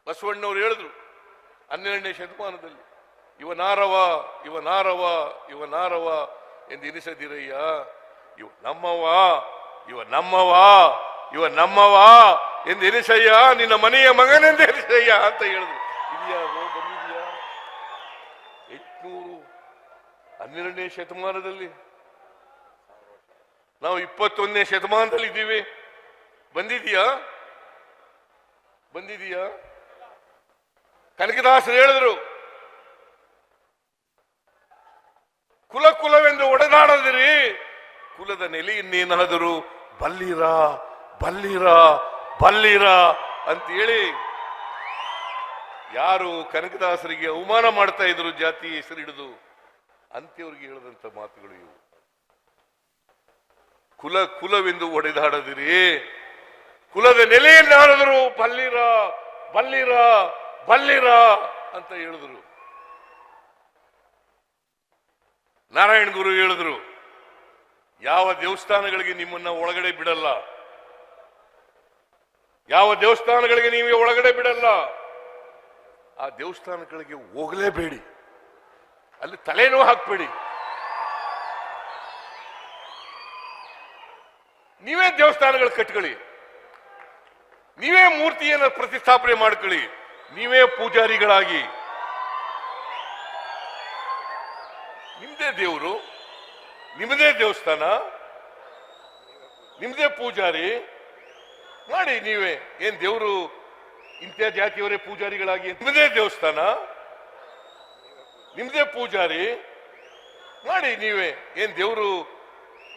ಬಸವಣ್ಣವ್ರು ಹೇಳಿದ್ರು 12ನೇ ಶತಮಾನದಲ್ಲಿ, ಇವನಾರವ ಇವನಾರವ ಇವನಾರವ ಎಂದು ಎನಿಸದಿರಯ್ಯ, ಇವ ನಮ್ಮವ ಇವ ನಮ್ಮವ ಇವ ನಮ್ಮವ ಎಂದು ಎನಿಸಯ್ಯ, ನಿನ್ನ ಮನೆಯ ಮಗನೆಂದು ಎನಿಸಯ್ಯ ಅಂತ ಹೇಳಿದ್ರು. ಇದೆಯಾ ಬಂದಿದೆಯಾ? 812ನೇ ಶತಮಾನದಲ್ಲಿ, ನಾವು 21ನೇ ಶತಮಾನದಲ್ಲಿ ಇದ್ದೀವಿ. ಬಂದಿದೆಯಾ? ಬಂದಿದೆಯಾ? ಕನಕದಾಸರು ಹೇಳಿದ್ರು, ಕುಲ ಕುಲವೆಂದು ಒಡೆದಾಡದಿರಿ, ಕುಲದ ನೆಲೆಯನ್ನೇನಾದರೂ ಬಲ್ಲಿರ ಬಲ್ಲಿರ ಬಲ್ಲಿರ ಅಂತೇಳಿ ಯಾರು ಕನಕದಾಸರಿಗೆ ಅವಮಾನ ಮಾಡ್ತಾ ಇದ್ರು ಜಾತಿ ಹೆಸರು ಹಿಡಿದು, ಅಂತ್ಯವ್ರಿಗೆ ಹೇಳಿದಂತ ಮಾತುಗಳು ಇವು. ಕುಲ ಕುಲವೆಂದು ಒಡೆದಾಡದಿರಿ, ಕುಲದ ನೆಲೆಯನ್ನಾಡಿದ್ರು ಬಲ್ಲಿರ ಬಲ್ಲಿರ ಬಲ್ಲಿರ ಅಂತ ಹೇಳಿದ್ರು. ನಾರಾಯಣ ಗುರು ಹೇಳಿದ್ರು, ಯಾವ ದೇವಸ್ಥಾನಗಳಿಗೆ ನಿಮ್ಮನ್ನ ಒಳಗಡೆ ಬಿಡಲ್ಲ, ಯಾವ ದೇವಸ್ಥಾನಗಳಿಗೆ ನೀವೇ ಒಳಗಡೆ ಬಿಡಲ್ಲ, ಆ ದೇವಸ್ಥಾನಗಳಿಗೆ ಹೋಗಲೇಬೇಡಿ, ಅಲ್ಲಿ ತಲೆನೂ ಹಾಕ್ಬೇಡಿ, ನೀವೇ ದೇವಸ್ಥಾನಗಳು ಕಟ್ಕೊಳ್ಳಿ, ನೀವೇ ಮೂರ್ತಿಯನ್ನು ಪ್ರತಿಷ್ಠಾಪನೆ ಮಾಡ್ಕೊಳ್ಳಿ, ನೀವೇ ಪೂಜಾರಿಗಳಾಗಿ, ನಿಮ್ದೇ ದೇವರು, ನಿಮ್ಮದೇ ದೇವಸ್ಥಾನ, ನಿಮ್ದೇ ಪೂಜಾರಿ ಮಾಡಿ. ನೀವೇ ಏನ್ ದೇವರು ಇಂಥ ಜಾತಿಯವರೇ ಪೂಜಾರಿಗಳಾಗಿ, ನಿಮ್ಮದೇ ದೇವಸ್ಥಾನ, ನಿಮ್ದೇ ಪೂಜಾರಿ ಮಾಡಿ. ನೀವೇ ಏನ್ ದೇವರು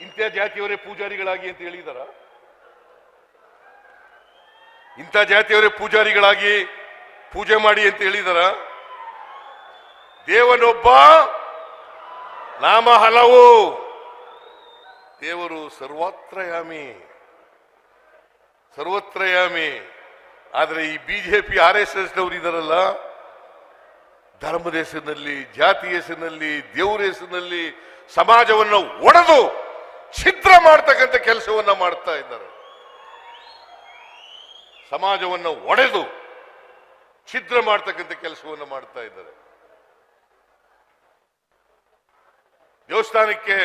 ಇಂಥ ಜಾತಿಯವರೇ ಪೂಜಾರಿಗಳಾಗಿ ಅಂತ ಹೇಳಿದಾರ? ಇಂಥ ಜಾತಿಯವರೇ ಪೂಜಾರಿಗಳಾಗಿ ಪೂಜೆ ಮಾಡಿ ಅಂತ ಹೇಳಿದಾರ? ದೇವನೊಬ್ಬ ನಾಮ ಹಲವು, ದೇವರು ಸರ್ವತ್ರಯಾಮಿ ಸರ್ವತ್ರಯಾಮಿ. ಆದ್ರೆ ಈ ಬಿಜೆಪಿ RSS ನವರು ಇದಾರಲ್ಲ, ಧರ್ಮದ ಹೆಸರಿನಲ್ಲಿ, ಜಾತಿ ಹೆಸರಿನಲ್ಲಿ, ದೇವರ ಹೆಸರಿನಲ್ಲಿ ಸಮಾಜವನ್ನು ಒಡೆದು ಛಿದ್ರ ಮಾಡ್ತಕ್ಕಂಥ ಕೆಲಸವನ್ನ ಮಾಡ್ತಾ ಇದ್ದಾರೆ. ಸಮಾಜವನ್ನು ಒಡೆದು ಛಿದ್ರ ಮಾಡ್ತಕ್ಕಂಥ ಕೆಲಸವನ್ನು ಮಾಡ್ತಾ ಇದ್ದಾರೆ. ದೇವಸ್ಥಾನಕ್ಕೆ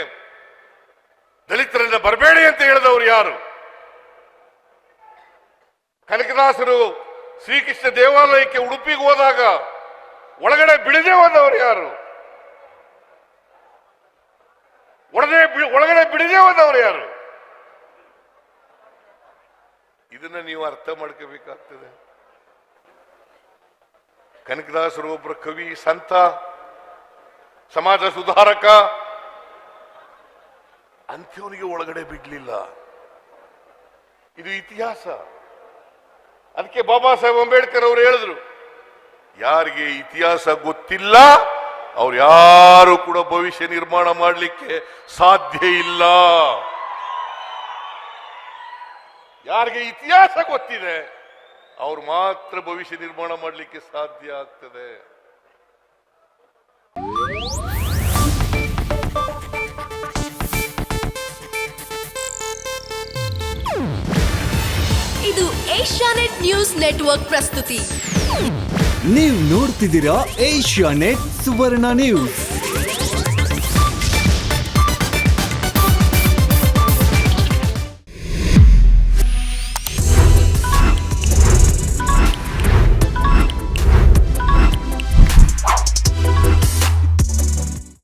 ದಲಿತರನ್ನ ಬರಬೇಡಿ ಅಂತ ಹೇಳಿದವರು ಯಾರು? ಕನಕದಾಸರು ಶ್ರೀಕೃಷ್ಣ ದೇವಾಲಯಕ್ಕೆ ಉಡುಪಿಗೆ ಹೋದಾಗ ಒಳಗಡೆ ಬಿಡದೆ ಹೋದವರು ಯಾರು? ಒಳಗಡೆ ಬಿಡದೆ ಹೋದವರು ಯಾರು? ಇದನ್ನ ನೀವು ಅರ್ಥ ಮಾಡ್ಕೋಬೇಕಾಗ್ತದೆ. ಕನಕದಾಸರು ಒಬ್ಬರ ಕವಿ, ಸಂತ, ಸಮಾಜ ಸುಧಾರಕ, ಅಂಥವನಿಗೆ ಒಳಗಡೆ ಬಿಡ್ಲಿಲ್ಲ. ಇದು ಇತಿಹಾಸ. ಅದಕ್ಕೆ ಬಾಬಾ ಸಾಹೇಬ್ ಅಂಬೇಡ್ಕರ್ ಅವರು ಹೇಳಿದ್ರು, ಯಾರಿಗೆ ಇತಿಹಾಸ ಗೊತ್ತಿಲ್ಲ ಅವ್ರು ಯಾರು ಕೂಡ ಭವಿಷ್ಯ ನಿರ್ಮಾಣ ಮಾಡಲಿಕ್ಕೆ ಸಾಧ್ಯ ಇಲ್ಲ. ಯಾರಿಗೆ ಇತಿಹಾಸ ಗೊತ್ತಿದೆ ಅವ್ರು ಮಾತ್ರ ಭವಿಷ್ಯ ನಿರ್ಮಾಣ ಮಾಡಲಿಕ್ಕೆ ಸಾಧ್ಯ ಆಗ್ತದೆ. ಇದು ಏಷ್ಯಾನೆಟ್ ನ್ಯೂಸ್ ನೆಟ್ವರ್ಕ್ ಪ್ರಸ್ತುತಿ. ನೀವು ನೋಡ್ತಿದ್ದೀರಾ ಏಷ್ಯಾನೆಟ್ ಸುವರ್ಣ ನ್ಯೂಸ್.